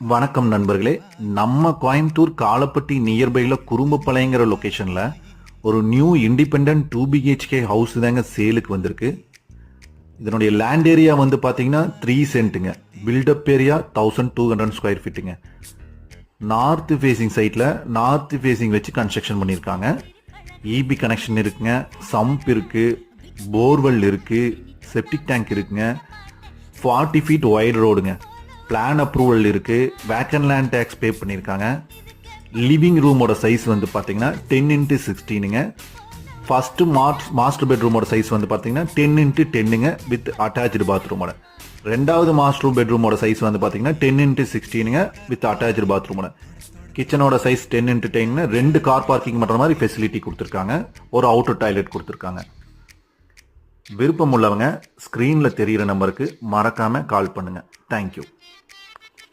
வணக்கம் நண்பர்களே. நம்ம கோயம்புத்தூர் காலப்பட்டி நியர்பைல குறும்பப்பாளையங்கிற லொகேஷன்ல ஒரு நியூ இண்டிபெண்டன்ட் 2 BHK ஹவுஸ் தாங்க சேலுக்கு வந்திருக்கு. இதனுடைய லேண்ட் ஏரியா வந்து பாத்தீங்கன்னா 3 சென்ட்டுங்க. பில்டப் ஏரியா 1200 ஸ்கொயர் ஃபீட்டுங்க. நார்த் ஃபேசிங் சைட்ல நார்த் ஃபேசிங் வச்சு கன்ஸ்ட்ரக்ஷன் பண்ணியிருக்காங்க. இபி கனெக்ஷன் இருக்குங்க, சம்ப் இருக்கு, போர்வெல் இருக்கு, செப்டிக் டேங்க் இருக்குங்க. 40 ஃபீட் வைட் ரோடுங்க. பிளான் அப்ரூவல் இருக்கு. வேக்கன் லேண்ட் டேக்ஸ் பே பண்ணியிருக்காங்க. லிவிங் ரூமோட சைஸ் வந்து பார்த்தீங்கன்னா 10x16ங்க. ஃபர்ஸ்ட் மாஸ்டர் பெட்ரூமோட சைஸ் வந்து பார்த்தீங்கன்னா 10x10ங்க வித் அட்டாச்சு பாத்ரூமோட. ரெண்டாவது மாஸ்டர் பெட்ரூமோட சைஸ் வந்து பார்த்தீங்கன்னா 10x16ங்க வித் அட்டாச்சு பாத்ரூமோட. கிச்சனோட சைஸ் 10x10ங்க. 2 கார் பார்க்கிங் பண்ணுற மாதிரி ஃபெசிலிட்டி கொடுத்துருக்காங்க. ஒரு அவுட்டர் டாய்லெட் கொடுத்துருக்காங்க. விருப்பம் உள்ளவங்க ஸ்க்ரீனில் தெரிகிற நம்பருக்கு மறக்காமல் கால் பண்ணுங்கள். தேங்க்யூ.